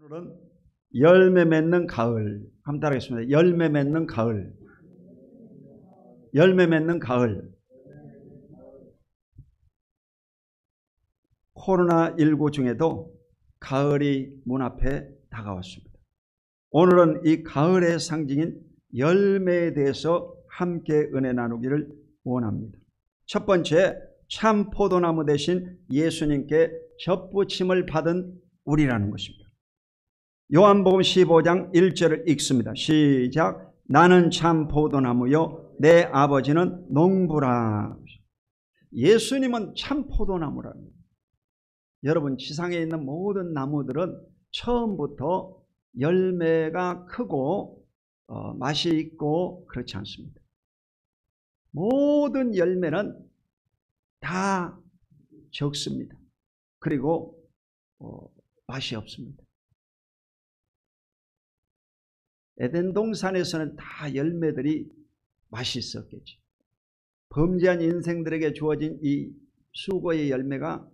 오늘은 열매 맺는 가을 한번 따라하겠습니다. 열매 맺는 가을. 열매 맺는 가을. 코로나19 중에도 가을이 문 앞에 다가왔습니다. 오늘은 이 가을의 상징인 열매에 대해서 함께 은혜 나누기를 원합니다. 첫 번째, 참 포도나무 대신 예수님께 접붙임을 받은 우리라는 것입니다. 요한복음 15장 1절을 읽습니다. 시작. 나는 참 포도나무요 내 아버지는 농부라. 예수님은 참 포도나무라는 거예요. 여러분, 지상에 있는 모든 나무들은 처음부터 열매가 크고 맛이 있고 그렇지 않습니다. 모든 열매는 다 적습니다. 그리고 맛이 없습니다. 에덴 동산에서는 다 열매들이 맛이 있었겠지. 범죄한 인생들에게 주어진 이 수고의 열매가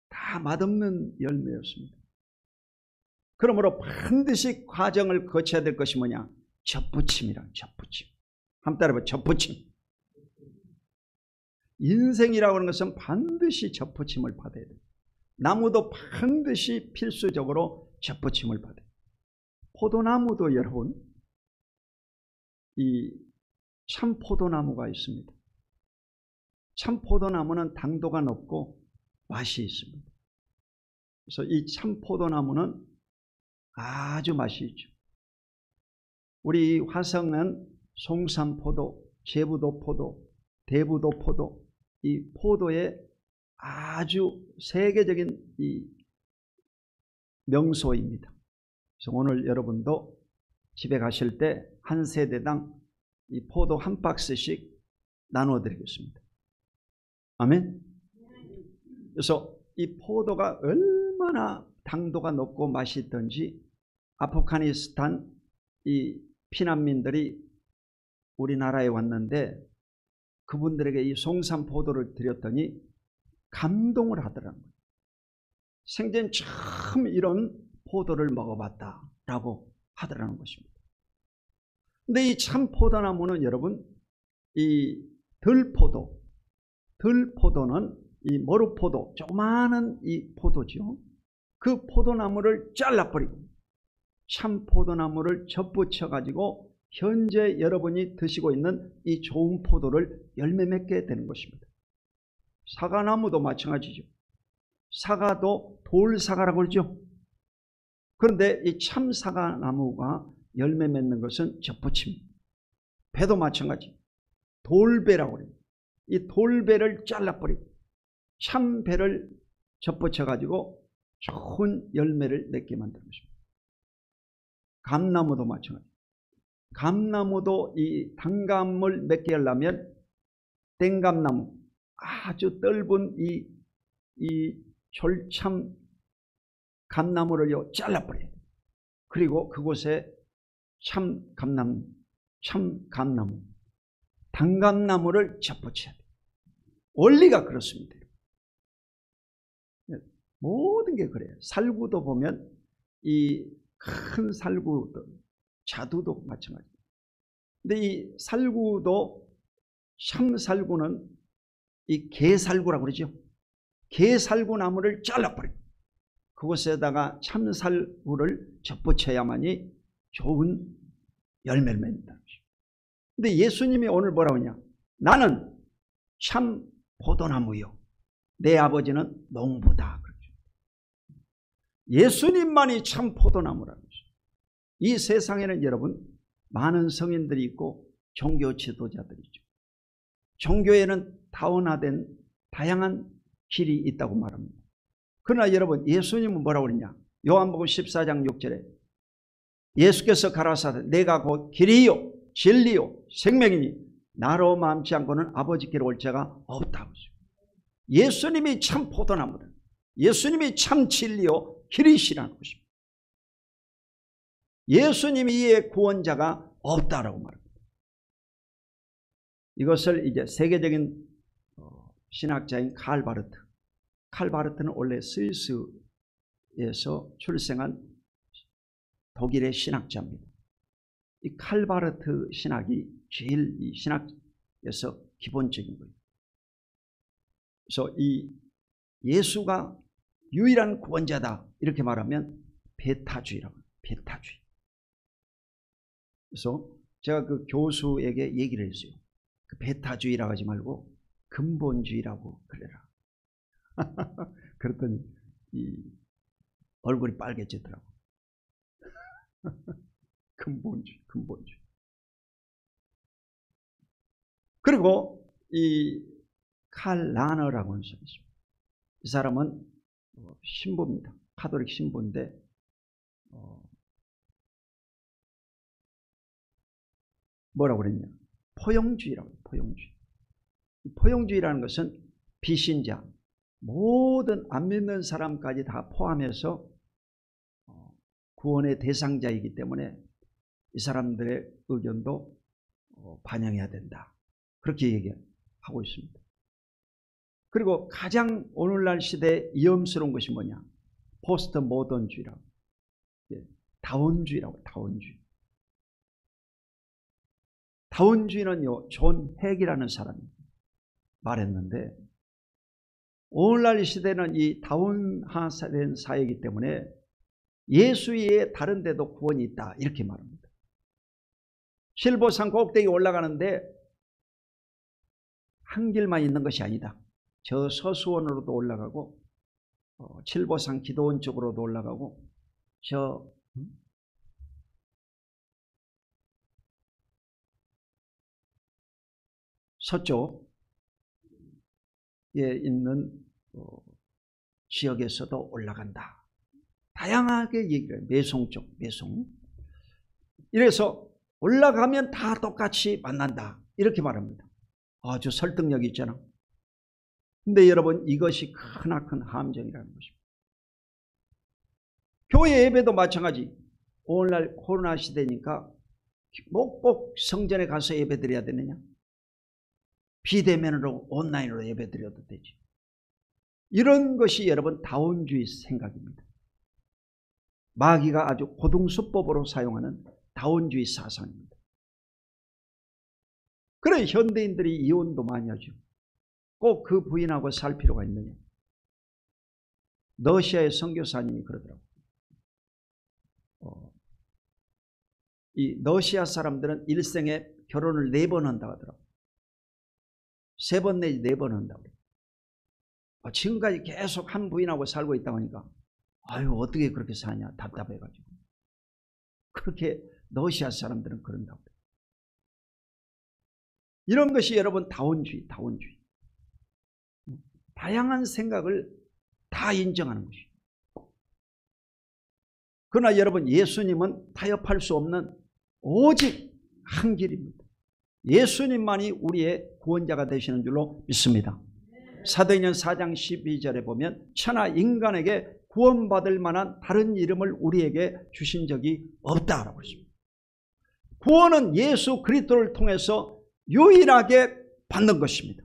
다 맛없는 열매였습니다. 그러므로 반드시 과정을 거쳐야 될 것이 뭐냐? 접붙임이란 접붙임. 한번 따라해봐. 접붙임. 인생이라고 하는 것은 반드시 접붙임을 받아야 돼요. 나무도 반드시 필수적으로 접붙임을 받아요. 포도나무도 여러분, 이 참 포도나무가 있습니다. 참 포도나무는 당도가 높고 맛이 있습니다. 그래서 이 참 포도나무는 아주 맛이 있죠. 우리 화성은 송산포도, 제부도포도, 대부도포도, 이 포도의 아주 세계적인 이 명소입니다. 그래서 오늘 여러분도 집에 가실 때 한 세대당 이 포도 한 박스씩 나누어 드리겠습니다. 아멘. 그래서 이 포도가 얼마나 당도가 높고 맛이 있던지 아프가니스탄 이 피난민들이 우리나라에 왔는데 그분들에게 이 송산 포도를 드렸더니 감동을 하더라고요. 생전 처음 이런 포도를 먹어봤다라고 하더라는 것입니다. 근데 이 참 포도나무는 여러분, 이 들포도는 이 모루포도, 조그마한 이 포도죠. 그 포도나무를 잘라버리고 참 포도나무를 접붙여 가지고 현재 여러분이 드시고 있는 이 좋은 포도를 열매 맺게 되는 것입니다. 사과나무도 마찬가지죠. 사과도 돌사과라고 그러죠. 그런데 이 참 사과나무가 열매 맺는 것은 접붙임. 배도 마찬가지. 돌배라고 그래요. 이 돌배를 잘라버리고 참배를 접붙여 가지고 좋은 열매를 맺게 만드는 것입니다. 감나무도 마찬가지. 감나무도 이 단감을 맺게 하려면 땡감나무, 아주 떫은 이 졸참 감나무를요 잘라버려요. 그리고 그곳에 참감나무, 단감나무를 접붙여야 돼요. 원리가 그렇습니다. 모든 게 그래요. 살구도 보면 이 큰 살구도, 자두도 마찬가지입니다. 근데 이 살구도, 참살구는 이 개살구라고 그러죠. 개살구 나무를 잘라버려요. 그곳에다가 참살구를 접붙여야만이 좋은 열매를 맺는다는 것이죠. 근데 예수님이 오늘 뭐라고 하냐? 나는 참 포도나무요 내 아버지는 농부다. 그렇죠. 예수님만이 참 포도나무라는 것이죠. 이 세상에는 여러분 많은 성인들이 있고 종교 지도자들이 있죠. 종교에는 다원화된 다양한 길이 있다고 말합니다. 그러나 여러분, 예수님은 뭐라고 그러냐? 요한복음 14장 6절에 예수께서 가라사대 내가 곧 길이요 진리요 생명이니 나로 마음치 않고는 아버지께로 올 자가 없다고. 예수님이 참 포도나무다. 예수님이 참 진리요 길이시라는 것입니다. 예수님 이외에 구원자가 없다라고 말합니다. 이것을 이제 세계적인 신학자인 칼바르트는 원래 스위스에서 출생한 독일의 신학자입니다. 이 칼바르트 신학이 제일 이 신학에서 기본적인 거예요. 그래서 이 예수가 유일한 구원자다 이렇게 말하면 베타주의라고 해요. 베타주의. 그래서 제가 그 교수에게 얘기를 했어요. 그 베타주의라고 하지 말고 근본주의라고 그래라. 그랬더니 이 얼굴이 빨개지더라고. 근본주의. 그리고 이 칼 라너라고 하는 사람이 있습니다. 이 사람은 신부입니다. 카톨릭 신부인데 뭐라고 그랬냐? 포용주의라고 해요. 포용주의. 포용주의라는 것은 비신자, 모든 안 믿는 사람까지 다 포함해서 구원의 대상자이기 때문에 이 사람들의 의견도 반영해야 된다. 그렇게 얘기하고 있습니다. 그리고 가장 오늘날 시대에 위험스러운 것이 뭐냐? 포스트 모던주의라고. 다운주의라고. 다운주의. 다운주의는요, 존 핵이라는 사람이 말했는데, 오늘날 시대는 이 다운화된 사회이기 때문에 예수 외에 다른 데도 구원이 있다 이렇게 말합니다. 실버산 꼭대기 올라가는데 한 길만 있는 것이 아니다. 저 서수원으로도 올라가고 칠보산 기도원 쪽으로도 올라가고 저 서쪽에 있는 지역에서도 올라간다. 다양하게 얘기를 해요. 매송 쪽, 매송. 이래서 올라가면 다 똑같이 만난다. 이렇게 말합니다. 아주 설득력이 있잖아. 근데 여러분, 이것이 크나큰 함정이라는 것입니다. 교회 예배도 마찬가지. 오늘날 코로나 시대니까 뭐 꼭 성전에 가서 예배 드려야 되느냐? 비대면으로 온라인으로 예배 드려도 되지. 이런 것이 여러분 다운주의 생각입니다. 마귀가 아주 고등수법으로 사용하는 다운주의 사상입니다. 그래 현대인들이 이혼도 많이 하죠. 꼭 그 부인하고 살 필요가 있느냐. 러시아의 선교사님이 그러더라고요. 이 러시아 사람들은 일생에 결혼을 4번 한다고 하더라고요. 3번 내지 4번 한다고 그래요. 지금까지 계속 한 부인하고 살고 있다고 하니까 아유 어떻게 그렇게 사냐 답답해가지고. 그렇게 러시아 사람들은 그런다고 그래요. 이런 것이 여러분 다운주의. 다양한 생각을 다 인정하는 것이죠. 그러나 여러분 예수님은 타협할 수 없는 오직 한 길입니다. 예수님만이 우리의 구원자가 되시는 줄로 믿습니다. 사도행전 4장 12절에 보면 천하 인간에게 구원받을 만한 다른 이름을 우리에게 주신 적이 없다라고 했습니다. 구원은 예수 그리스도를 통해서 유일하게 받는 것입니다.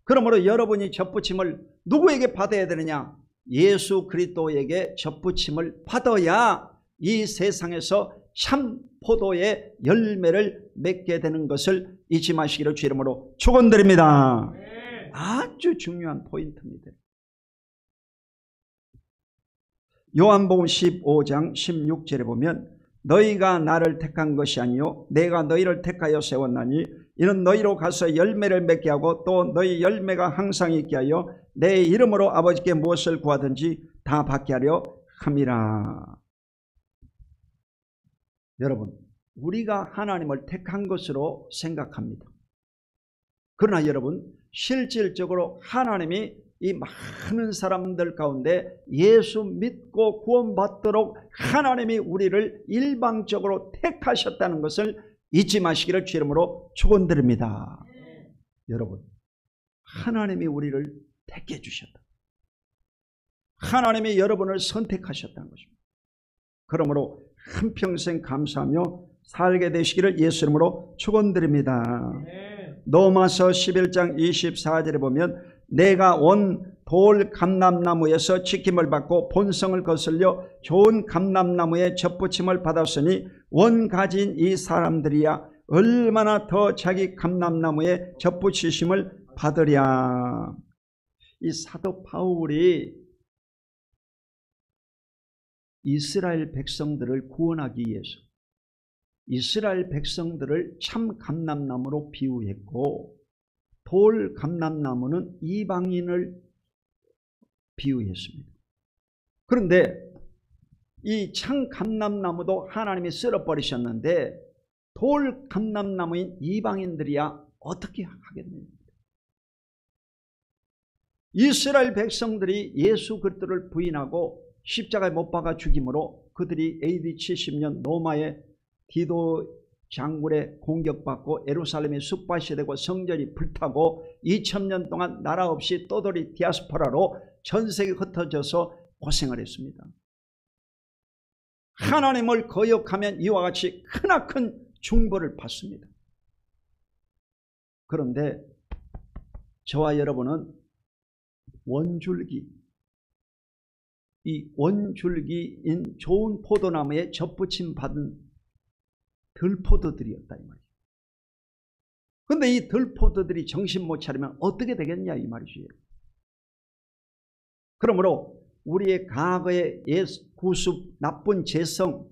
그러므로 여러분이 접붙임을 누구에게 받아야 되느냐? 예수 그리스도에게 접붙임을 받아야 이 세상에서 참 포도의 열매를 맺게 되는 것을 잊지 마시기를 주 이름으로 축원드립니다. 아주 중요한 포인트입니다. 요한복음 15장 16절에 보면 너희가 나를 택한 것이 아니요 내가 너희를 택하여 세웠나니 이는 너희로 가서 열매를 맺게 하고 또 너희 열매가 항상 있게 하여 내 이름으로 아버지께 무엇을 구하든지 다 받게 하려 함이라. 여러분 우리가 하나님을 택한 것으로 생각합니다. 그러나 여러분 실질적으로 하나님이 이 많은 사람들 가운데 예수 믿고 구원받도록 하나님이 우리를 일방적으로 택하셨다는 것을 잊지 마시기를 주 이름으로 축원드립니다. 여러분 하나님이 우리를 택해 주셨다. 하나님이 여러분을 선택하셨다는 것입니다. 그러므로 한평생 감사하며 살게 되시기를 예수 이름으로 축원드립니다. 로마서 11장 24절에 보면 내가 온 돌 감람나무에서 지킴을 받고 본성을 거슬려 좋은 감람나무에 접붙임을 받았으니 원가지인 이 사람들이야 얼마나 더 자기 감람나무에 접붙이심을 받으랴. 이 사도 바울이 이스라엘 백성들을 구원하기 위해서 이스라엘 백성들을 참 감람나무로 비유했고, 돌 감람나무는 이방인을 비유했습니다. 그런데 이 참 감람나무도 하나님이 쓸어버리셨는데 돌 감람나무인 이방인들이야 어떻게 하겠느냐. 이스라엘 백성들이 예수 그리스도를 부인하고 십자가에 못 박아 죽임으로 그들이 AD 70년 로마의 디도 장군의 공격받고 예루살렘이 쑥밭이 되고 성전이 불타고 2000년 동안 나라 없이 떠돌이 디아스포라로 전 세계에 흩어져서 고생을 했습니다. 하나님을 거역하면 이와 같이 크나큰 중벌을 받습니다. 그런데 저와 여러분은 원줄기, 이 원줄기인 좋은 포도나무에 접붙임 받은 들포도들이었다 이 말이죠. 그런데 이 들포도들이 정신 못 차리면 어떻게 되겠냐 이 말이죠. 그러므로 우리의 과거의 구습, 나쁜 재성,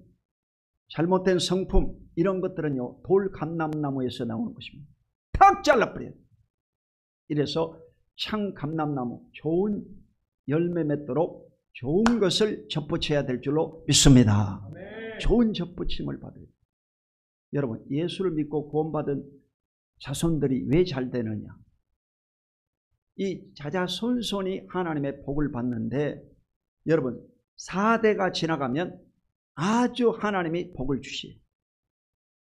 잘못된 성품 이런 것들은요 돌 감람나무에서 나오는 것입니다. 탁 잘라버려요. 이래서 참 감람나무 좋은 열매 맺도록 좋은 것을 접붙여야 될 줄로 믿습니다. 아멘. 좋은 접붙임을 받아요. 여러분 예수를 믿고 구원받은 자손들이 왜 잘 되느냐. 이 자자손손이 하나님의 복을 받는데 여러분 4대가 지나가면 아주 하나님이 복을 주시에요.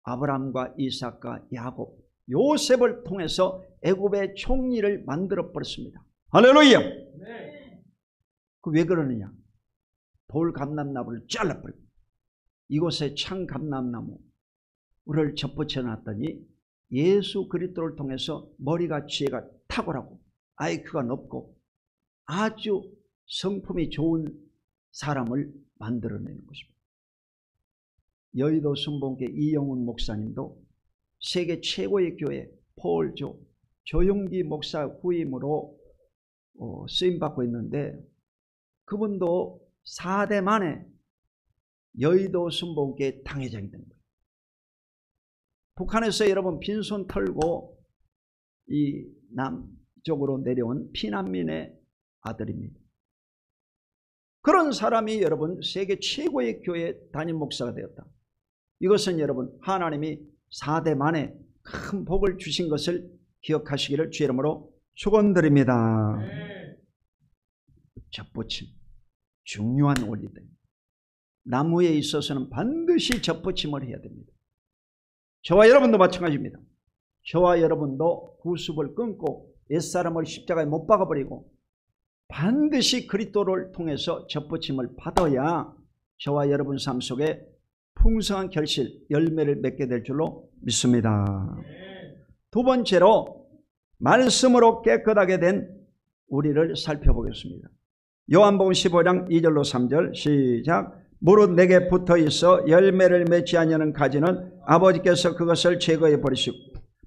아브라함과 이삭과 야곱, 요셉을 통해서 애굽의 총리를 만들어 버렸습니다. 할렐루야. 네. 그 왜 그러느냐. 돌 감람나무를 잘라버리고 이곳에 참 감람나무를 접붙여 놨더니 예수 그리스도를 통해서 머리가 지혜가 탁월하고 IQ가 높고 아주 성품이 좋은 사람을 만들어내는 것입니다. 여의도 순복음교회 이영훈 목사님도 세계 최고의 교회 폴조 조용기 목사 후임으로 쓰임받고 있는데 그분도 4대 만에 여의도 순복음교회 당회장이 된 거예요. 북한에서 여러분 빈손 털고 이 남쪽으로 내려온 피난민의 아들입니다. 그런 사람이 여러분 세계 최고의 교회 담임 목사가 되었다. 이것은 여러분 하나님이 4대 만에 큰 복을 주신 것을 기억하시기를 주의 이름으로 축원드립니다. 네. 접붙임 중요한 원리입니다. 나무에 있어서는 반드시 접붙임을 해야 됩니다. 저와 여러분도 마찬가지입니다. 저와 여러분도 구습을 끊고 옛사람을 십자가에 못 박아버리고 반드시 그리스도를 통해서 접붙임을 받아야 저와 여러분 삶 속에 풍성한 결실, 열매를 맺게 될 줄로 믿습니다. 두 번째로 말씀으로 깨끗하게 된 우리를 살펴보겠습니다. 요한복음 15장 2절로 3절 시작. 무릇 내게 붙어있어 열매를 맺지 아니하는 가지는 아버지께서 그것을 제거해 버리시고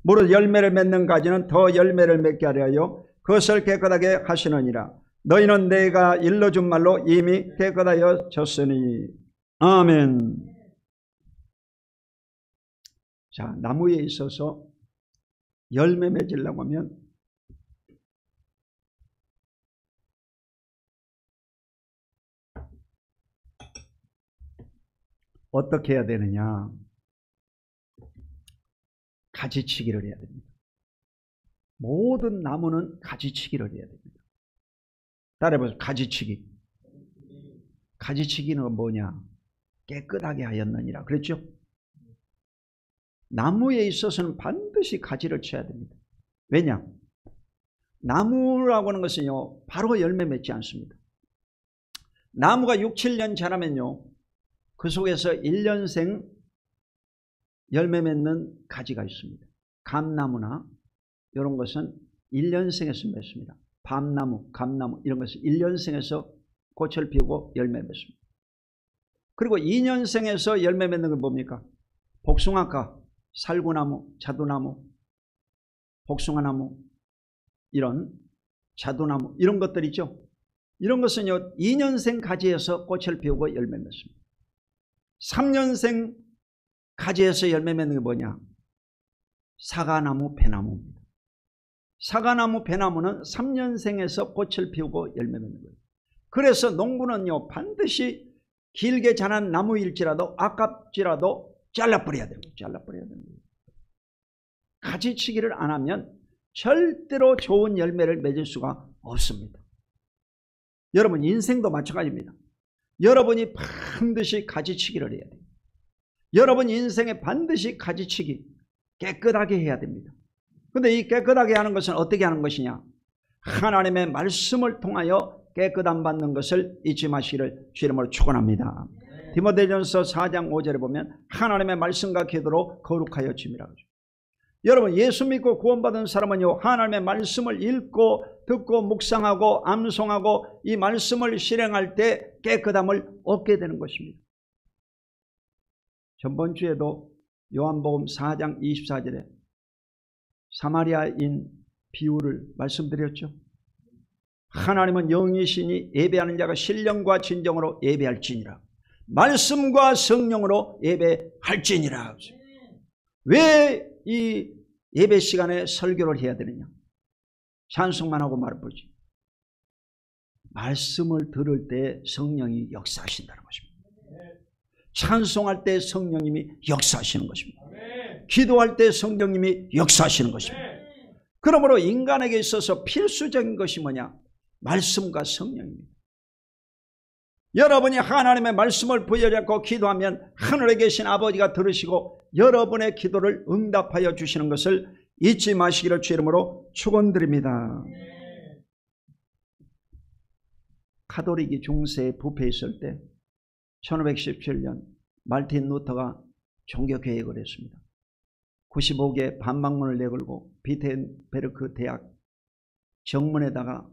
무릇 열매를 맺는 가지는 더 열매를 맺게 하려 그것을 깨끗하게 하시느니라. 너희는 내가 일러준 말로 이미 깨끗하여졌으니. 아멘. 자, 나무에 있어서 열매 맺으려고 하면 어떻게 해야 되느냐. 가지치기를 해야 됩니다. 모든 나무는 가지치기를 해야 됩니다. 따라해보세요. 가지치기. 가지치기는 뭐냐. 깨끗하게 하였느니라 그랬죠. 나무에 있어서는 반드시 가지를 쳐야 됩니다. 왜냐? 나무라고 하는 것은요 바로 열매 맺지 않습니다. 나무가 6, 7년 자라면요 그 속에서 1년생 열매 맺는 가지가 있습니다. 감나무나 이런 것은 1년생에서 맺습니다. 밤나무, 감나무 이런 것을 1년생에서 꽃을 피우고 열매 맺습니다. 그리고 2년생에서 열매 맺는 건 뭡니까? 복숭아과, 살구나무, 자두나무, 복숭아나무 이런 자두나무 이런 것들 있죠. 이런 것은요 2년생 가지에서 꽃을 피우고 열매 맺습니다. 3년생 가지에서 열매 맺는 게 뭐냐? 사과나무, 배나무입니다. 사과나무, 배나무는 3년생에서 꽃을 피우고 열매 맺는 거예요. 그래서 농부는요 반드시 길게 자란 나무일지라도 아깝지라도 잘라버려야 됩니다. 잘라버려야 됩니다. 가지치기를 안 하면 절대로 좋은 열매를 맺을 수가 없습니다. 여러분 인생도 마찬가지입니다. 여러분이 반드시 가지치기를 해야 돼요. 여러분 인생에 반드시 가지치기 깨끗하게 해야 됩니다. 그런데 이 깨끗하게 하는 것은 어떻게 하는 것이냐? 하나님의 말씀을 통하여 깨끗함 받는 것을 잊지 마시기를 주 이름으로 축원합니다. 디모데전서 4장 5절에 보면 하나님의 말씀과 기도로 거룩하여 짐이라고 하죠. 여러분 예수 믿고 구원받은 사람은요 하나님의 말씀을 읽고 듣고 묵상하고 암송하고 이 말씀을 실행할 때 깨끗함을 얻게 되는 것입니다. 전번 주에도 요한복음 4장 24절에 사마리아인 비유를 말씀드렸죠. 하나님은 영이시니 예배하는 자가 신령과 진정으로 예배할지니라. 말씀과 성령으로 예배할지니라. 왜 이 예배 시간에 설교를 해야 되느냐? 찬송만 하고 말을 보지. 말씀을 들을 때 성령이 역사하신다는 것입니다. 찬송할 때 성령님이 역사하시는 것입니다. 기도할 때 성령님이 역사하시는 것입니다. 그러므로 인간에게 있어서 필수적인 것이 뭐냐? 말씀과 성령입니다. 여러분이 하나님의 말씀을 부여잡고 기도하면 하늘에 계신 아버지가 들으시고 여러분의 기도를 응답하여 주시는 것을 잊지 마시기를 주 이름으로 축원드립니다. 카톨릭이 중세에 부패했을 때 1517년 말틴 루터가 종교개혁을 했습니다. 95개 반박문을 내걸고 비텐베르크 대학 정문에다가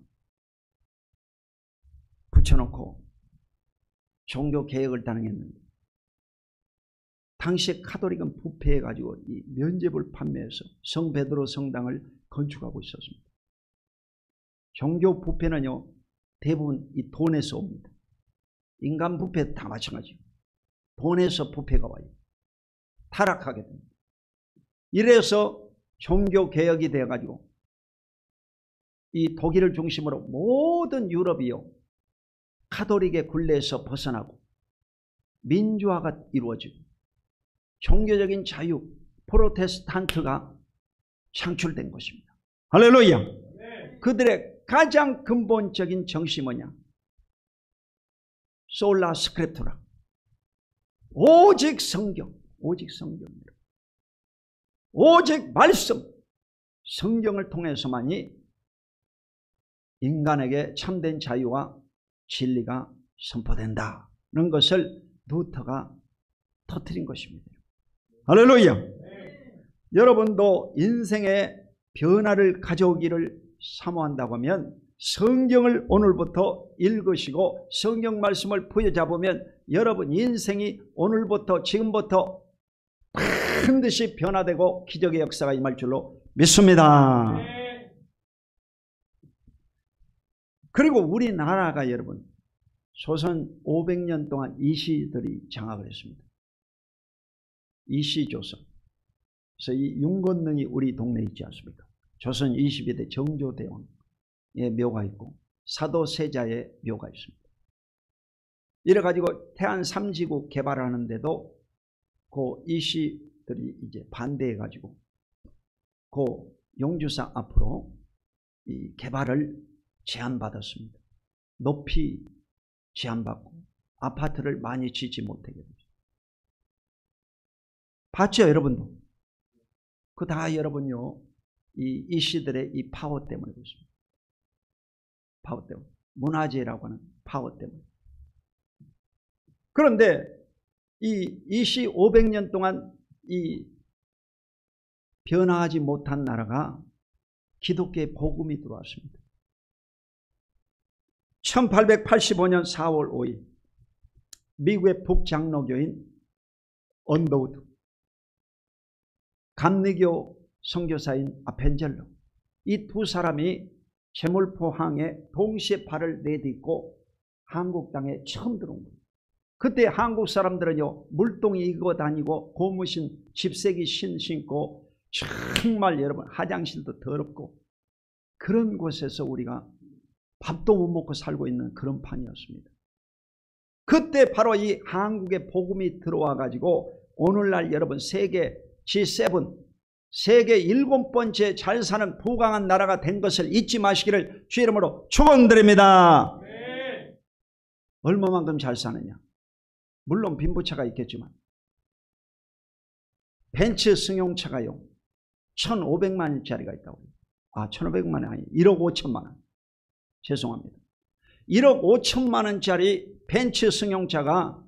붙여놓고 종교개혁을 단행했는데 당시에 카톨릭은 부패해가지고 이 면죄부를 판매해서 성베드로 성당을 건축하고 있었습니다. 종교 부패는요 대부분 이 돈에서 옵니다. 인간 부패 다 마찬가지예요. 돈에서 부패가 와요. 타락하게 됩니다. 이래서 종교개혁이 되어가지고 이 독일을 중심으로 모든 유럽이요 카톨릭의 굴레에서 벗어나고 민주화가 이루어지고 종교적인 자유 프로테스탄트가 창출된 것입니다. 할렐루야. 네. 그들의 가장 근본적인 정신이 뭐냐? 솔라 스크립투라. 오직 성경, 오직 성경입니다. 오직 말씀, 성경을 통해서만이 인간에게 참된 자유와 진리가 선포된다는 것을 루터가 터뜨린 것입니다. 할렐루야. 여러분도 인생의 변화를 가져오기를 사모한다고 하면 성경을 오늘부터 읽으시고 성경 말씀을 부여잡으면 여러분 인생이 오늘부터 지금부터 반드시 변화되고 기적의 역사가 임할 줄로 믿습니다. 그리고 우리나라가 여러분 조선 500년 동안 이시들이 장악을 했습니다. 이시조선. 그래서 이 윤건능이 우리 동네에 있지 않습니까? 조선 22대 정조대왕의 묘가 있고 사도세자의 묘가 있습니다. 이래가지고 태안 3지구 개발하는데도 그 이시들이 이제 반대해가지고 그 용주사 앞으로 이 개발을 제한받았습니다. 높이 제한받고 아파트를 많이 짓지 못하게 됐죠. 봤죠, 여러분도? 그 다 여러분요, 이 시들의 이 파워 때문에 그렇습니다. 파워 때문에. 문화재라고 하는 파워 때문에. 그런데 이 시 500년 동안 이 변화하지 못한 나라가 기독교의 복음이 들어왔습니다. 1885년 4월 5일 미국의 북장로교인 언더우드, 감리교 선교사인 아펜젤로, 이 두 사람이 제물포항에 동시에 발을 내딛고 한국 땅에 처음 들어온 거예요. 그때 한국 사람들은요, 물동이 입고 다니고 고무신 집세기 신고 정말 여러분 화장실도 더럽고 그런 곳에서 우리가 밥도 못 먹고 살고 있는 그런 판이었습니다. 그때 바로 이 한국에 복음이 들어와 가지고 오늘날 여러분 세계 G7, 세계 7번째 잘 사는 부강한 나라가 된 것을 잊지 마시기를 주 이름으로 축원드립니다. 네. 얼마만큼 잘 사느냐? 물론 빈부차가 있겠지만 벤츠 승용차가요 1,500만 원짜리가 있다고. 1,500만 원 아니 1억 5천만 원. 죄송합니다. 1억 5천만 원짜리 벤츠 승용차가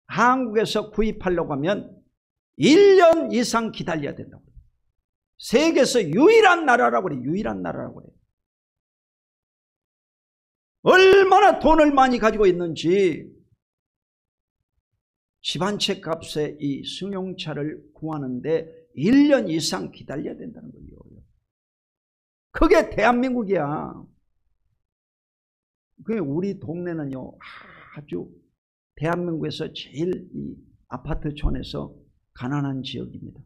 한국에서 구입하려고 하면 1년 이상 기다려야 된다고. 세계에서 유일한 나라라고 그래. 유일한 나라라고 그래. 얼마나 돈을 많이 가지고 있는지 집 한 채 값에 이 승용차를 구하는데 1년 이상 기다려야 된다는 거예요. 그게 대한민국이야. 우리 동네는요, 아주 대한민국에서 제일 이 아파트촌에서 가난한 지역입니다.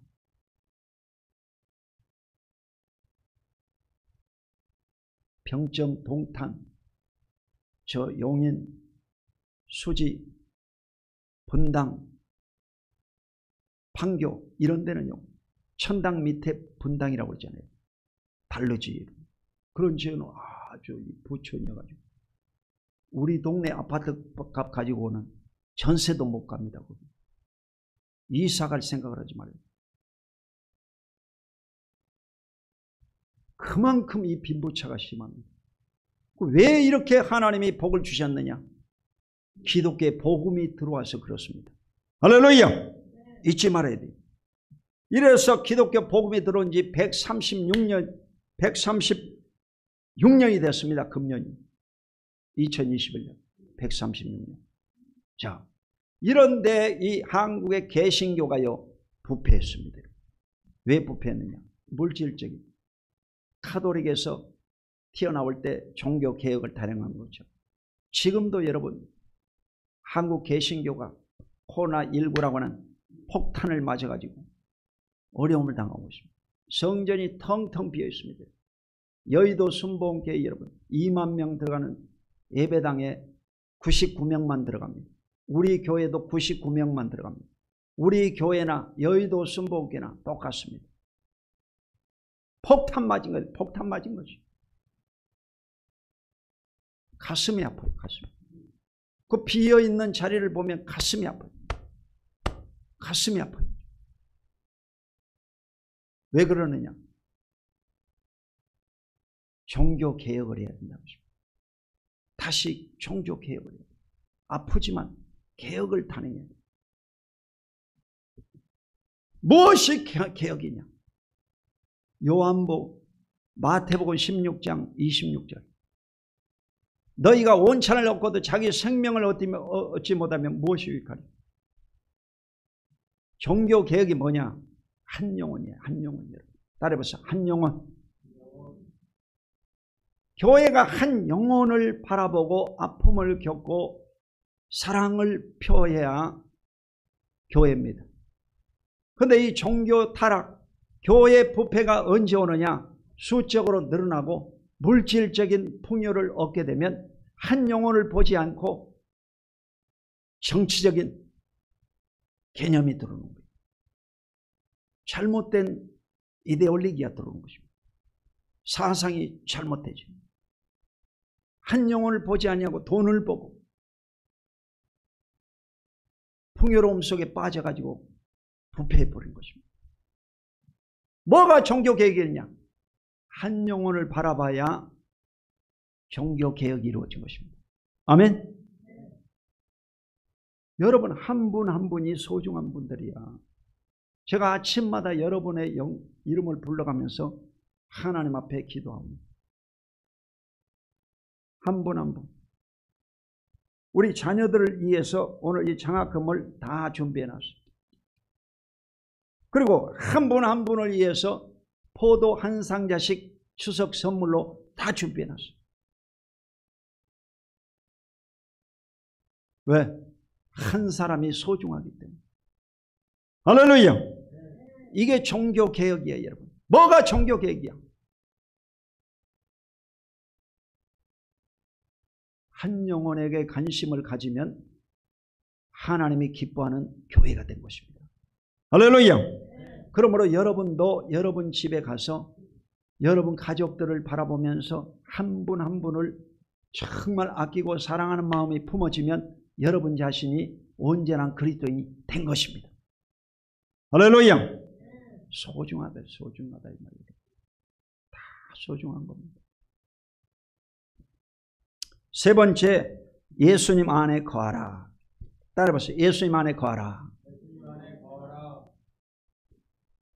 평점, 동탄, 저 용인, 수지, 분당, 판교 이런 데는요, 천당 밑에 분당이라고 그러잖아요. 달러지. 그런 지역은 아주 부촌이어가지고 우리 동네 아파트 값 가지고는 전세도 못 갑니다. 이사 갈 생각을 하지 말아요. 그만큼 이 빈부차가 심합니다. 왜 이렇게 하나님이 복을 주셨느냐? 기독교의 복음이 들어와서 그렇습니다. 할렐루야! 잊지 말아야 돼요. 이래서 기독교 복음이 들어온 지 136년이 됐습니다. 금년이 2021년 136년. 자, 이런데 이 한국의 개신교가요 부패했습니다. 왜 부패했느냐? 물질적인 카톨릭에서 튀어나올 때 종교 개혁을 단행한 거죠. 지금도 여러분 한국 개신교가 코로나19라고 하는 폭탄을 맞아가지고 어려움을 당하고 있습니다. 성전이 텅텅 비어 있습니다. 여의도 순복음교회 여러분 2만 명 들어가는 예배당에 99명만 들어갑니다. 우리 교회도 99명만 들어갑니다. 우리 교회나 여의도 순복음교회나 똑같습니다. 폭탄 맞은 거예요. 폭탄 맞은 거지. 가슴이 아파요. 가슴이. 그 비어있는 자리를 보면 가슴이 아파요. 가슴이 아파요. 왜 그러느냐? 종교 개혁을 해야 된다고 싶어요. 다시 종교 개혁을 해야 돼요. 아프지만 개혁을 단행해야 돼요. 무엇이 개혁이냐? 요한복 마태복음 16장 26절. 너희가 원천을 얻고도 자기 생명을 얻지 못하면 무엇이 유익하리? 종교 개혁이 뭐냐? 한 영혼이에요. 한 영혼이에요. 따라해보세요. 한 영혼. 교회가 한 영혼을 바라보고 아픔을 겪고 사랑을 표해야 교회입니다. 그런데 이 종교 타락, 교회 부패가 언제 오느냐? 수적으로 늘어나고 물질적인 풍요를 얻게 되면 한 영혼을 보지 않고 정치적인 개념이 들어오는 거예요. 잘못된 이데올로기가 들어오는 것입니다. 사상이 잘못되죠. 한 영혼을 보지 아니하고 돈을 보고 풍요로움 속에 빠져가지고 부패해버린 것입니다. 뭐가 종교개혁이냐? 한 영혼을 바라봐야 종교개혁이 이루어진 것입니다. 아멘? 여러분 한 분 한 분이 소중한 분들이야. 제가 아침마다 여러분의 이름을 불러가면서 하나님 앞에 기도합니다. 한 분 한 분. 우리 자녀들을 위해서 오늘 이 장학금을 다 준비해놨어요. 그리고 한 분 한 분을 위해서 포도 한 상자씩 추석 선물로 다 준비해놨어요. 왜? 한 사람이 소중하기 때문에. 할렐루야. 이게 종교개혁이에요, 여러분. 뭐가 종교개혁이야? 한 영혼에게 관심을 가지면 하나님이 기뻐하는 교회가 된 것입니다. 할렐루야. 그러므로 여러분도 여러분 집에 가서 여러분 가족들을 바라보면서 한 분 한 분을 정말 아끼고 사랑하는 마음이 품어지면 여러분 자신이 온전한 그리스도인이 된 것입니다. 할렐루야. 소중하다, 소중하다 이 말이에요. 다 소중한 겁니다. 세 번째, 예수님 안에 거하라. 따라해보세요. 예수님 안에 거하라.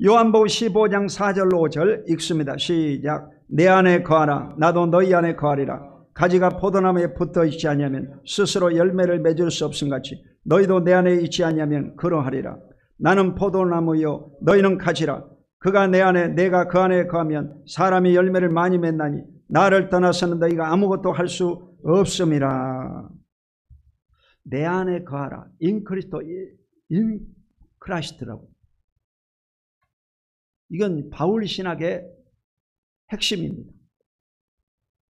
요한복음 15장 4절로 5절 읽습니다. 시작. 내 안에 거하라. 나도 너희 안에 거하리라. 가지가 포도나무에 붙어 있지 않으면 스스로 열매를 맺을 수 없음같이 너희도 내 안에 있지 않으면 그러하리라. 나는 포도나무요 너희는 가지라. 그가 내 안에 내가 그 안에 거하면 사람이 열매를 많이 맺나니 나를 떠나서는 너희가 아무것도 할 수 없음이라. 내 안에 거하라. 인 그리스도, 인 크라이스트라고. 이건 바울 신학의 핵심입니다.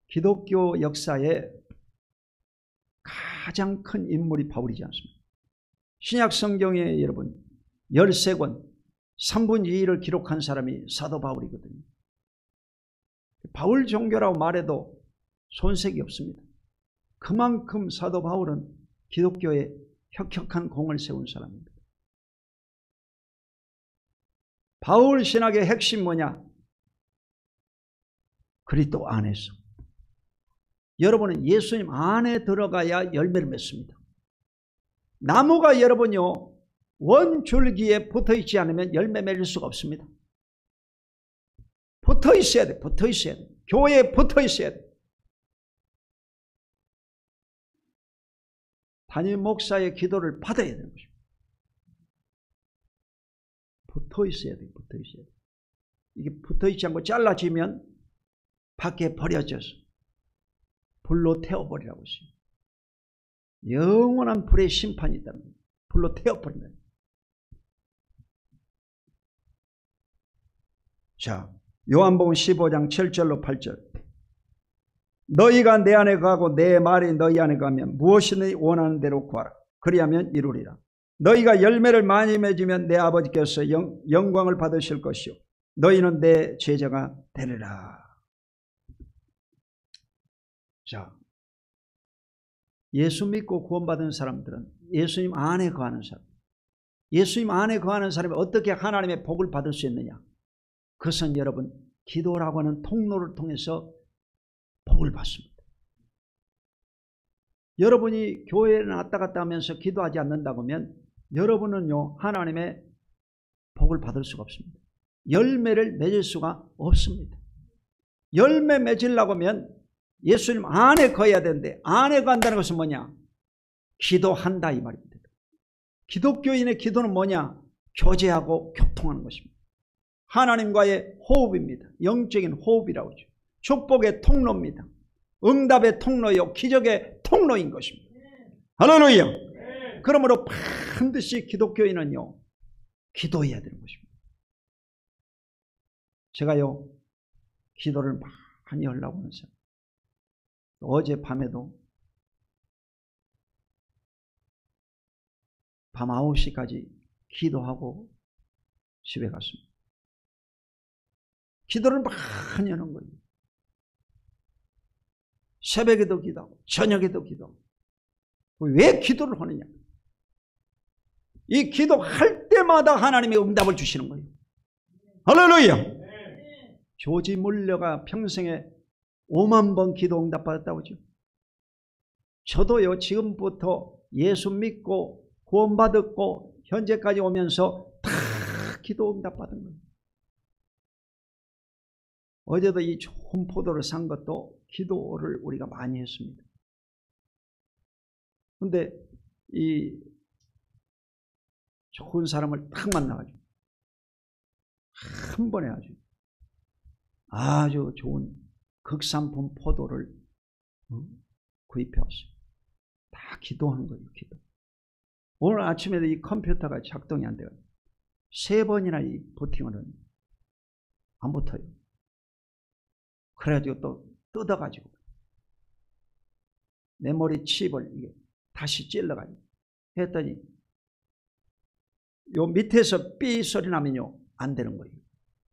기독교 역사에 가장 큰 인물이 바울이지 않습니까? 신약 성경에 여러분 13권 3분의 2를 기록한 사람이 사도 바울이거든요. 바울 종교라고 말해도 손색이 없습니다. 그만큼 사도 바울은 기독교에 혁혁한 공을 세운 사람입니다. 바울 신학의 핵심 뭐냐? 그리스도 안에서. 여러분은 예수님 안에 들어가야 열매를 맺습니다. 나무가 여러분요 원줄기에 붙어있지 않으면 열매 맺을 수가 없습니다. 붙어있어야 돼. 붙어있어야 돼. 교회에 붙어있어야 돼. 담임 목사의 기도를 받아야 되는 것입니다. 붙어있어야 돼. 붙어있어야 돼. 이게 붙어있지 않고 잘라지면 밖에 버려져서 불로 태워버리라고 했어요. 영원한 불의 심판이 있다는 거예요. 불로 태워버린다. 자, 요한복음 15장 7절로 8절. 너희가 내 안에 거하고 내 말이 너희 안에 거하면 무엇이든지 원하는 대로 구하라. 그리하면 이루리라. 너희가 열매를 많이 맺으면 내 아버지께서 영광을 받으실 것이요 너희는 내 제자가 되리라. 자, 예수 믿고 구원받은 사람들은 예수님 안에 거하는 사람. 예수님 안에 거하는 사람이 어떻게 하나님의 복을 받을 수 있느냐? 그것은 여러분 기도라고 하는 통로를 통해서 복을 받습니다. 여러분이 교회에 왔다 갔다 하면서 기도하지 않는다고 하면 여러분은요 하나님의 복을 받을 수가 없습니다. 열매를 맺을 수가 없습니다. 열매 맺으려고 하면 예수님 안에 거해야 되는데 안에 간다는 것은 뭐냐? 기도한다 이 말입니다. 기독교인의 기도는 뭐냐? 교제하고 교통하는 것입니다. 하나님과의 호흡입니다. 영적인 호흡이라고 하죠. 축복의 통로입니다. 응답의 통로요 기적의 통로인 것입니다. 할렐루야. 그러므로 반드시 기독교인은요 기도해야 되는 것입니다. 제가요 기도를 많이 하려고 하는 사람. 어젯밤에도 밤 9시까지 기도하고 집에 갔습니다. 기도를 많이 하는 거예요. 새벽에도 기도하고 저녁에도 기도하고. 왜 기도를 하느냐? 이 기도할 때마다 하나님의 응답을 주시는 거예요. 할렐루야. 조지 물러가 평생에 5만 번 기도 응답 받았다고 하죠. 저도요 지금부터 예수 믿고 구원받았고 현재까지 오면서 다 기도 응답 받은 거예요. 어제도 이 좋은 포도를 산 것도 기도를 우리가 많이 했습니다. 근데 이 좋은 사람을 딱 만나가지고 한 번에 아주 좋은 극산품 포도를 구입해 왔어요. 다 기도하는 거예요. 기도. 오늘 아침에도 이 컴퓨터가 작동이 안 돼요. 3번이나 이 부팅을 하는 안 붙어요. 그래가지고 또 뜯어가지고 메모리 칩을 이게 다시 찔러가지고 했더니 요 밑에서 삐 소리 나면요 안 되는 거예요.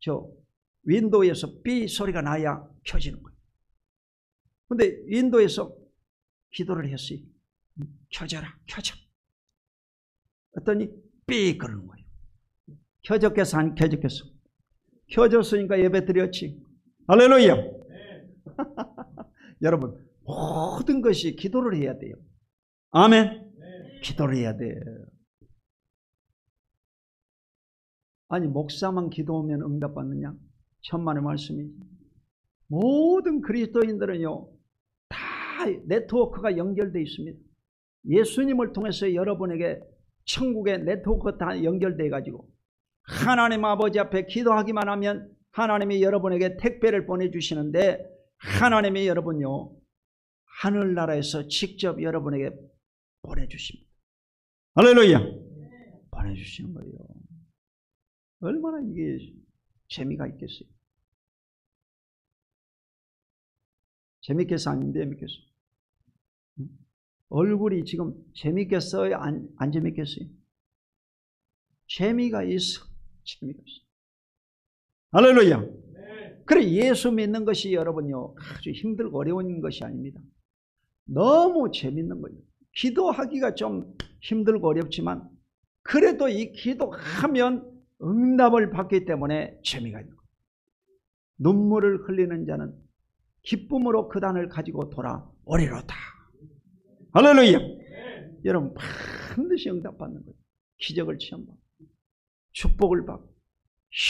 저 윈도우에서 삐 소리가 나야 켜지는 거예요. 근데 윈도우에서 기도를 했어요. 켜져라, 켜져. 했더니 삐 그러는 거예요. 켜졌겠어, 안 켜졌겠어? 켜졌으니까 예배 드렸지. 할렐루야. 여러분, 모든 것이 기도를 해야 돼요. 아멘. 기도를 해야 돼요. 아니, 목사만 기도하면 응답받느냐? 천만의 말씀이. 모든 그리스도인들은요, 다 네트워크가 연결되어 있습니다. 예수님을 통해서 여러분에게 천국의 네트워크가 다 연결되어 가지고 하나님 아버지 앞에 기도하기만 하면 하나님이 여러분에게 택배를 보내주시는데, 하나님이 여러분요 하늘나라에서 직접 여러분에게 보내주십니다. 할렐루야. 보내주시는 거예요. 얼마나 이게 재미가 있겠어요. 재밌겠어, 안 재밌겠어? 얼굴이 지금 재밌겠어요, 안 재밌겠어요? 재미가 있어. 재미가 있어. 할렐루야. 그래, 예수 믿는 것이 여러분요 아주 힘들고 어려운 것이 아닙니다. 너무 재밌는 거예요. 기도하기가 좀 힘들고 어렵지만 그래도 이 기도하면 응답을 받기 때문에 재미가 있는 거예요. 눈물을 흘리는 자는 기쁨으로 그 단을 가지고 돌아오리로다. 할렐루야. 여러분 반드시 응답받는 거예요. 기적을 체험받고 축복을 받고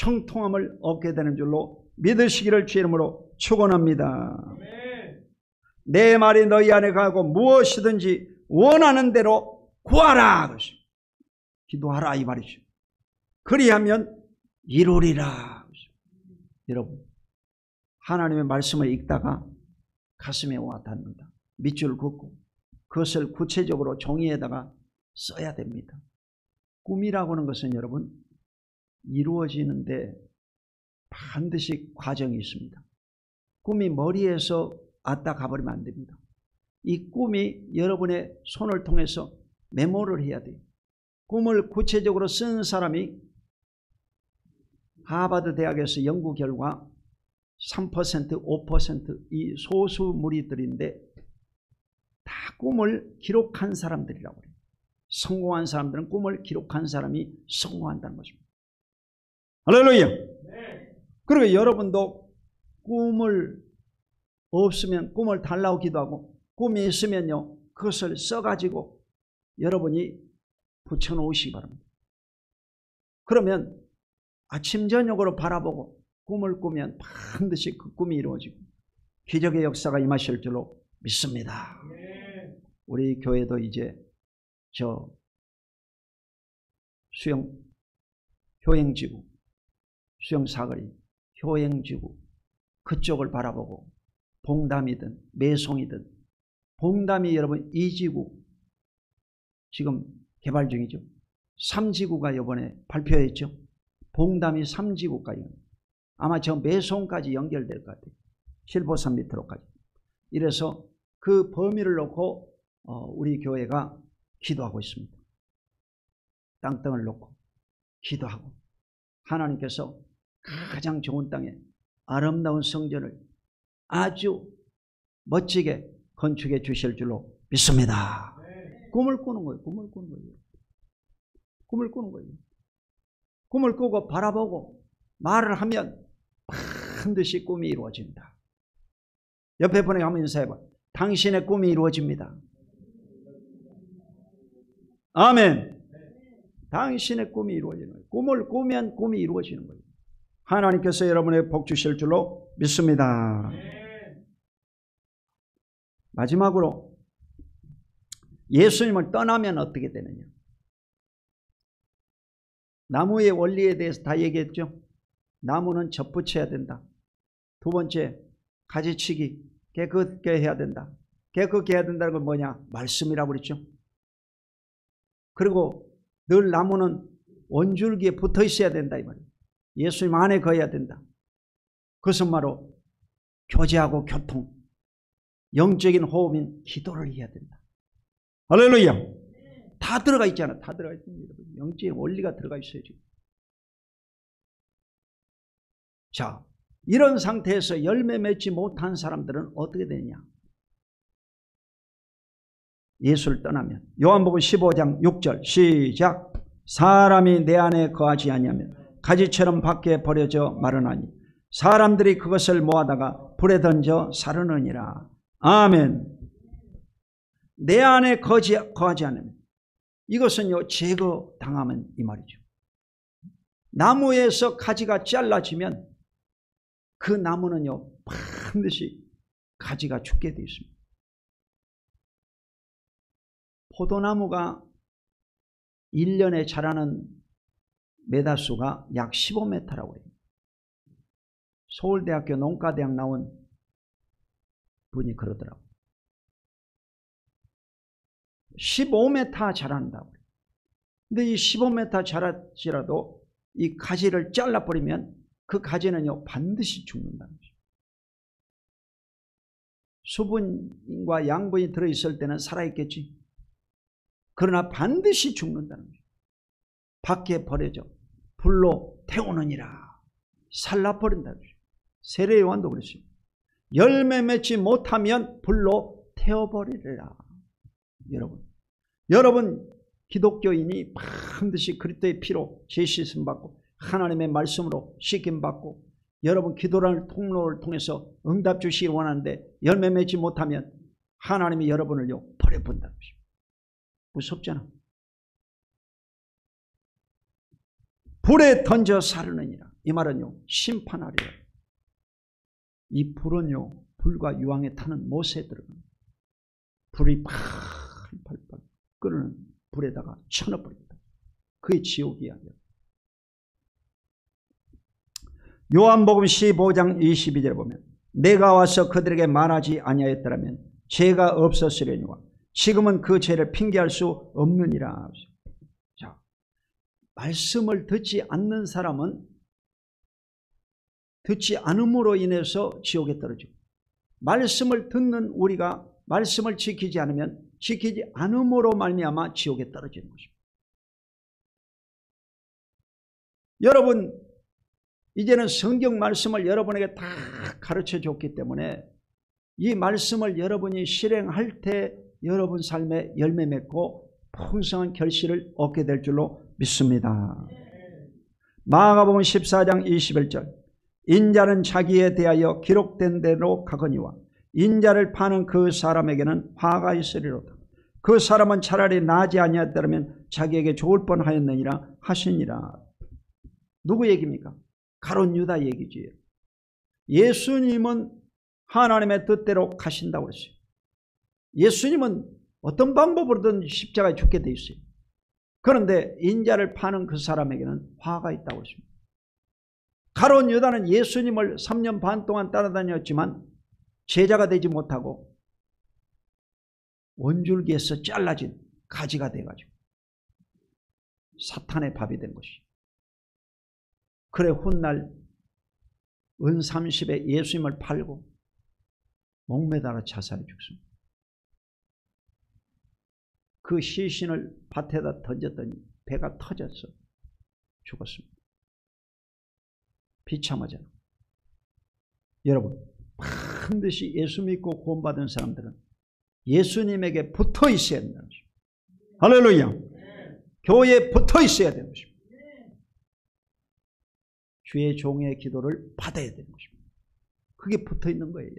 형통함을 얻게 되는 줄로 믿으시기를 주의 이름으로 축원합니다. 내 말이 너희 안에 가고 무엇이든지 원하는 대로 구하라. 기도하라 이 말이죠. 그리하면 이루리라. 여러분 하나님의 말씀을 읽다가 가슴에 와 닿는다. 밑줄 긋고 그것을 구체적으로 종이에다가 써야 됩니다. 꿈이라고 하는 것은 여러분 이루어지는데 반드시 과정이 있습니다. 꿈이 머리에서 왔다 가버리면 안 됩니다. 이 꿈이 여러분의 손을 통해서 메모를 해야 돼요. 꿈을 구체적으로 쓴 사람이 하버드 대학에서 연구 결과 3%, 5% 이 소수 무리들인데 다 꿈을 기록한 사람들이라고 해요. 성공한 사람들은 꿈을 기록한 사람이 성공한다는 것입니다. 할렐루야. 그리고 여러분도 꿈을 없으면 꿈을 달라고 기도하고 꿈이 있으면요 그것을 써가지고 여러분이 붙여놓으시기 바랍니다. 그러면 아침 저녁으로 바라보고 꿈을 꾸면 반드시 그 꿈이 이루어지고 기적의 역사가 임하실 줄로 믿습니다. 우리 교회도 이제 저 수영 효행지구 수영사거리 효행지구 그쪽을 바라보고 봉담이든 매송이든 봉담이 여러분 2지구 지금 개발 중이죠. 3지구가 이번에 발표했죠. 봉담이 3지구까지 아마 저 매송까지 연결될 것 같아요. 실보산 밑으로까지. 이래서 그 범위를 놓고 우리 교회가 기도하고 있습니다. 땅덩을 놓고 기도하고 하나님께서 가장 좋은 땅에 아름다운 성전을 아주 멋지게 건축해 주실 줄로 믿습니다. 꿈을 꾸는 거예요. 꿈을 꾸는 거예요. 꿈을 꾸는 거예요. 꿈을 꾸고 바라보고 말을 하면 반드시 꿈이 이루어진다. 옆에 분에게 한번 인사해봐. 당신의 꿈이 이루어집니다. 아멘. 당신의 꿈이 이루어지는 거예요. 꿈을 꾸면 꿈이 이루어지는 거예요. 하나님께서 여러분의 복 주실 줄로 믿습니다. 마지막으로 예수님을 떠나면 어떻게 되느냐? 나무의 원리에 대해서 다 얘기했죠. 나무는 접붙여야 된다. 두 번째, 가지치기 깨끗게 해야 된다. 깨끗게 해야 된다는 건 뭐냐? 말씀이라고 그랬죠. 그리고 늘 나무는 원줄기에 붙어 있어야 된다 이 말이에요. 예수님 안에 거해야 된다. 그것은 바로 교제하고 교통, 영적인 호흡인 기도를 해야 된다. 할렐루야. 다 들어가 있잖아. 다 들어가 있습니다. 영적인 원리가 들어가 있어요 지금. 자, 이런 상태에서 열매 맺지 못한 사람들은 어떻게 되냐? 예수를 떠나면. 요한복음 15장 6절 시작. 사람이 내 안에 거하지 아니하면 가지처럼 밖에 버려져 마르나니 사람들이 그것을 모아다가 불에 던져 사르느니라. 아멘. 내 안에 거하지 않으면 이것은요 제거당하면 이 말이죠. 나무에서 가지가 잘라지면 그 나무는요 반드시 가지가 죽게 되어 있습니다. 포도나무가 1년에 자라는 메다수가 약 15m라고 해요. 서울대학교 농가대학 나온 분이 그러더라고요. 15m 자란다고. 근데 이 15m 자랄지라도 이 가지를 잘라버리면 그 가지는요 반드시 죽는다는 거죠. 수분과 양분이 들어있을 때는 살아있겠지. 그러나 반드시 죽는다는 거죠. 밖에 버려져 불로 태우느니라. 살라버린다는 거죠. 세례 요한도 그랬어요. 열매 맺지 못하면 불로 태워버리리라. 여러분 기독교인이 반드시 그리스도의 피로 죄씻음 받고 하나님의 말씀으로 씻김 받고 여러분 기도라는 통로를 통해서 응답 주시기 원하는데 열매 맺지 못하면 하나님이 여러분을요 버려본다는 것입니다. 무섭잖아. 불에 던져 사르느니라. 이 말은요 심판하리라. 이 불은요 불과 유황에 타는 못에 들어갑니다. 불이 팔팔 끓는 불에다가 쳐넣어버립니다. 그게 지옥이야. 요한복음 15장 22절에 보면 내가 와서 그들에게 말하지 아니하였더라면 죄가 없었으려니와 지금은 그 죄를 핑계할 수 없느니라. 자, 말씀을 듣지 않는 사람은 듣지 않음으로 인해서 지옥에 떨어지고 말씀을 듣는 우리가 말씀을 지키지 않으면 지키지 않음으로 말미암아 지옥에 떨어지는 것입니다. 여러분 이제는 성경 말씀을 여러분에게 다 가르쳐 줬기 때문에 이 말씀을 여러분이 실행할 때 여러분 삶에 열매 맺고 풍성한 결실을 얻게 될 줄로 믿습니다. 마가복음 14장 21절 인자는 자기에 대하여 기록된 대로 가거니와 인자를 파는 그 사람에게는 화가 있으리로다. 그 사람은 차라리 나지 아니하였더라면 자기에게 좋을 뻔하였느니라 하시니라. 누구 얘기입니까? 가룟 유다 얘기지. 예수님은 하나님의 뜻대로 가신다고 그랬어요. 예수님은 어떤 방법으로든 십자가에 죽게 돼 있어요. 그런데 인자를 파는 그 사람에게는 화가 있다고 했습니다. 가룟 유다는 예수님을 3년 반 동안 따라다녔지만 제자가 되지 못하고 원줄기에서 잘라진 가지가 돼가지고 사탄의 밥이 된 것이죠. 그래 훗날 은 30에 예수님을 팔고 목매달아 자살해 죽습니다. 그 시신을 밭에다 던졌더니 배가 터져서 죽었습니다. 비참하잖아. 여러분 반드시 예수 믿고 구원받은 사람들은 예수님에게 붙어 있어야 된다는 것입니다. 할렐루야. 교회에 붙어 있어야 되는 것입니다. 주의 종의 기도를 받아야 되는 것입니다. 그게 붙어 있는 거예요.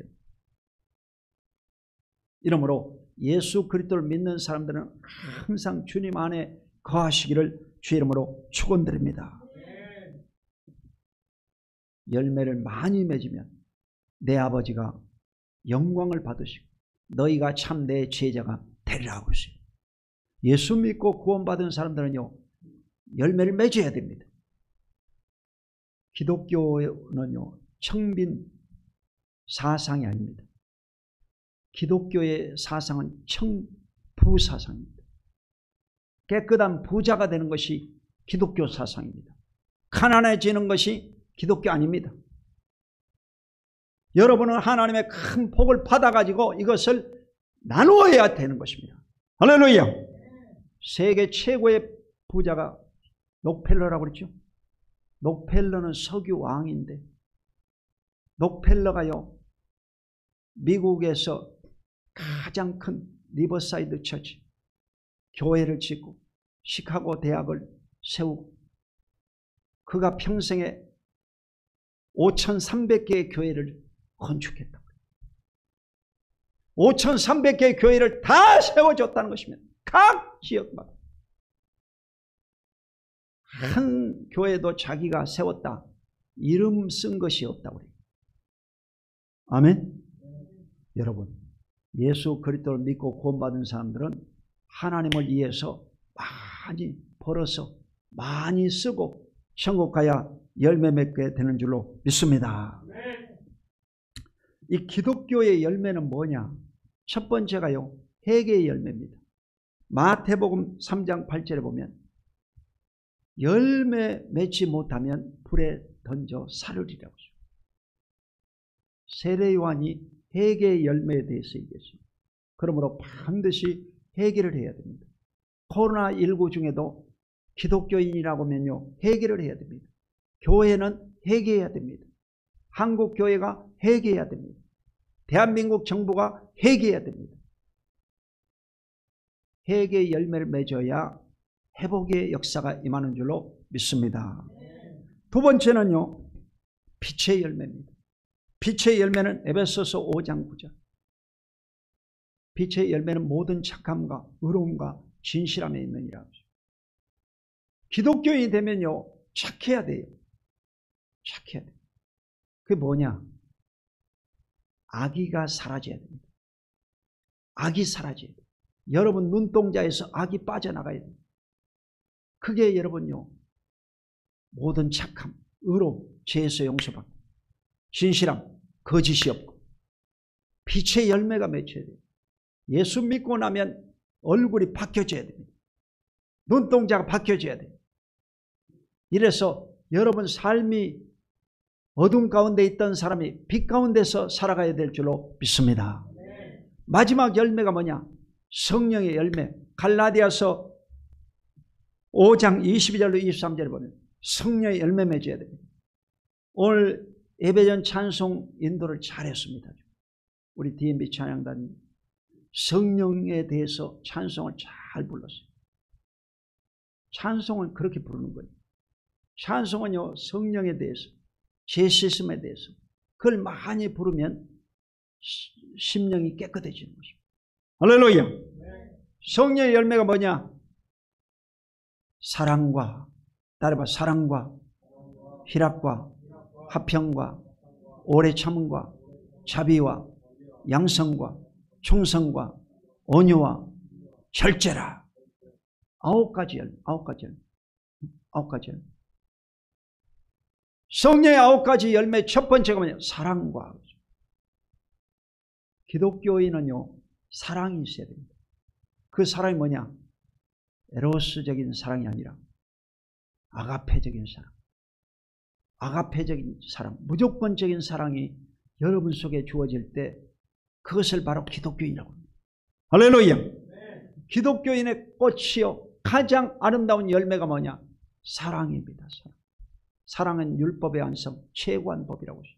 이러므로 예수 그리스도를 믿는 사람들은 항상 주님 안에 거하시기를 주의 이름으로 축원드립니다. 열매를 많이 맺으면 내 아버지가 영광을 받으시고 너희가 참 내 제자가 되리라 하고 있어요. 예수 믿고 구원받은 사람들은요, 열매를 맺어야 됩니다. 기독교는요, 청빈 사상이 아닙니다. 기독교의 사상은 청부 사상입니다. 깨끗한 부자가 되는 것이 기독교 사상입니다. 가난해지는 것이 기독교 아닙니다. 여러분은 하나님의 큰 복을 받아가지고 이것을 나누어야 되는 것입니다. 할렐루야. 세계 최고의 부자가 록펠러라고 그랬죠. 록펠러는 석유 왕인데, 록펠러가요, 미국에서 가장 큰 리버사이드 처치 교회를 짓고 시카고 대학을 세우고, 그가 평생에 5,300개의 교회를 건축했다고. 5,300개의 교회를 다 세워줬다는 것입니다. 각 지역마다. 한 교회도 자기가 세웠다, 이름 쓴 것이 없다고 그래요. 아멘. 여러분, 예수 그리스도를 믿고 구원받은 사람들은 하나님을 위해서 많이 벌어서 많이 쓰고 천국 가야 열매 맺게 되는 줄로 믿습니다. 이 기독교의 열매는 뭐냐? 첫 번째가요, 회개의 열매입니다. 마태복음 3장 8절에 보면 열매 맺지 못하면 불에 던져 살으리라고 하죠. 세례 요한이 회개의 열매에 대해서 얘기했습니다. 그러므로 반드시 회개를 해야 됩니다. 코로나19 중에도 기독교인이라고 하면요, 회개를 해야 됩니다. 교회는 회개해야 됩니다. 한국 교회가 회개해야 됩니다. 대한민국 정부가 회개해야 됩니다. 회개의 열매를 맺어야 회복의 역사가 임하는 줄로 믿습니다. 두 번째는요, 빛의 열매입니다. 빛의 열매는 에베소서 5장 9절. 빛의 열매는 모든 착함과 의로움과 진실함에 있느니라. 기독교인이 되면요, 착해야 돼요. 착해야 돼요. 그게 뭐냐? 악의가 사라져야 됩니다. 악이 사라져야 돼요. 여러분 눈동자에서 악이 빠져나가야 돼요. 그게 여러분요, 모든 착함, 의로움, 죄에서 용서받고 진실함, 거짓이 없고 빛의 열매가 맺혀야 돼요. 예수 믿고 나면 얼굴이 바뀌어져야 됩니다. 눈동자가 바뀌어져야 돼요. 이래서 여러분 삶이 어둠 가운데 있던 사람이 빛 가운데서 살아가야 될 줄로 믿습니다. 마지막 열매가 뭐냐? 성령의 열매. 갈라디아서 5장 22절로 23절에 보면 성령의 열매 맺어야 됩니다. 오늘 예배전 찬송 인도를 잘했습니다. 우리 DMB 찬양단이 성령에 대해서 찬송을 잘 불렀어요. 찬송은 그렇게 부르는 거예요. 찬송은요, 성령에 대해서, 제시스템에 대해서 그걸 많이 부르면 심령이 깨끗해지는 것입니다. 할렐루야. 성령의 열매가 뭐냐? 사랑과, 따라봐, 사랑과 희락과 화평과 오래 참음과 자비와 양성과 충성과 온유와 절제라. 9가지 열매, 9가지 열매, 9가지 열매. 성령의 9가지 열매 첫 번째가 뭐냐? 사랑과. 기독교인은요, 사랑이 있어야 됩니다. 그 사랑이 뭐냐? 에로스적인 사랑이 아니라 아가페적인 사랑. 아가페적인 사랑, 무조건적인 사랑이 여러분 속에 주어질 때 그것을 바로 기독교인이라고 합니다. 할렐루야. 기독교인의 꽃이요, 가장 아름다운 열매가 뭐냐? 사랑입니다. 사랑은 율법의 완성, 최고한 법이라고 하죠.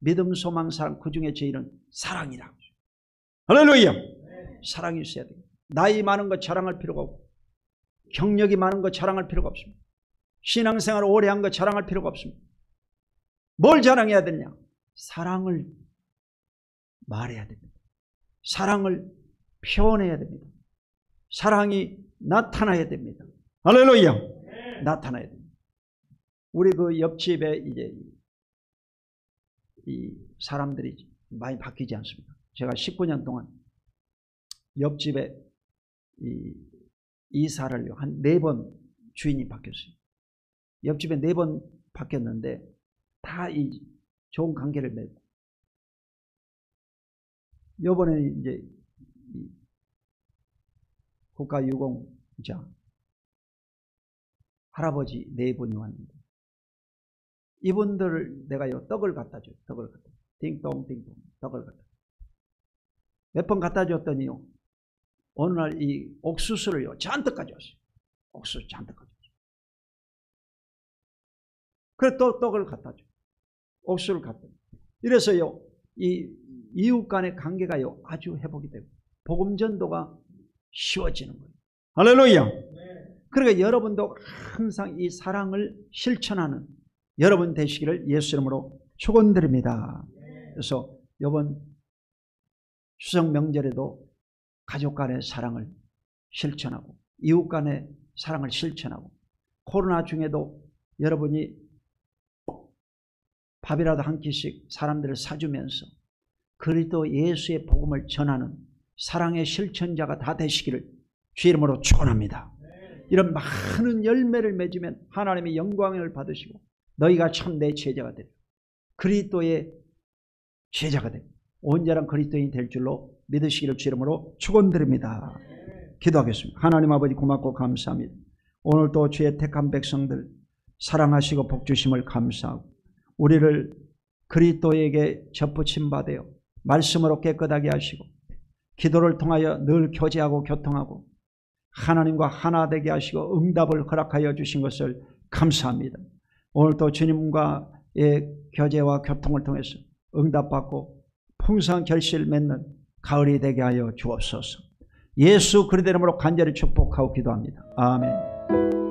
믿음, 소망, 사랑, 그 중에 제일은 사랑이라고 하죠. 할렐루야. 사랑이 있어야 돼요. 나이 많은 것 자랑할 필요가 없고, 경력이 많은 것 자랑할 필요가 없습니다. 신앙생활 오래 한 것 자랑할 필요가 없습니다. 뭘 자랑해야 되냐? 사랑을 말해야 됩니다. 사랑을 표현해야 됩니다. 사랑이 나타나야 됩니다. 할렐루야. 나타나야 됩니다. 우리 그 옆집에 이제 이 사람들이 많이 바뀌지 않습니다. 제가 19년 동안 옆집에 이 이사를 한 4번 주인이 바뀌었어요. 옆집에 4번 바뀌었는데 다 이 좋은 관계를 맺고, 요번에 이제 국가유공자 할아버지 4분이 왔는데, 이분들을 내가 떡을 갖다 줘요. 떡을 갖다 줘. 띵동 띵동 떡을 갖다 줘. 몇 번 갖다 줬더니요, 어느 날 이 옥수수를요 잔뜩 가져왔어요. 옥수수 잔뜩 가져왔어요. 그래 또 떡을 갖다 줘. 옥수수를 갖다 줘. 이래서요 이 이웃 간의 관계가요 아주 회복이 되고 복음 전도가 쉬워지는 거예요. 할렐루야. 그러니까 여러분도 항상 이 사랑을 실천하는 여러분 되시기를 예수 이름으로 축원드립니다. 그래서 이번 추석 명절에도 가족 간의 사랑을 실천하고 이웃 간의 사랑을 실천하고, 코로나 중에도 여러분이 밥이라도 한 끼씩 사람들을 사주면서 그리스도 예수의 복음을 전하는 사랑의 실천자가 다 되시기를 주 이름으로 축원합니다. 이런 많은 열매를 맺으면 하나님의 영광을 받으시고 너희가 참 내 제자가 되리라. 그리스도의 제자가 되고 온전한 그리스도인이 될 줄로 믿으시기를 주 이름으로 축원드립니다. 기도하겠습니다. 하나님 아버지 고맙고 감사합니다. 오늘도 주의 택한 백성들 사랑하시고 복주심을 감사하고 우리를 그리스도에게 접붙임 받아 말씀으로 깨끗하게 하시고 기도를 통하여 늘 교제하고 교통하고 하나님과 하나 되게 하시고 응답을 허락하여 주신 것을 감사합니다. 오늘도 주님과의 교제와 교통을 통해서 응답받고 풍성한 결실을 맺는 가을이 되게 하여 주옵소서. 예수 그리스도 이름으로 간절히 축복하고 기도합니다. 아멘.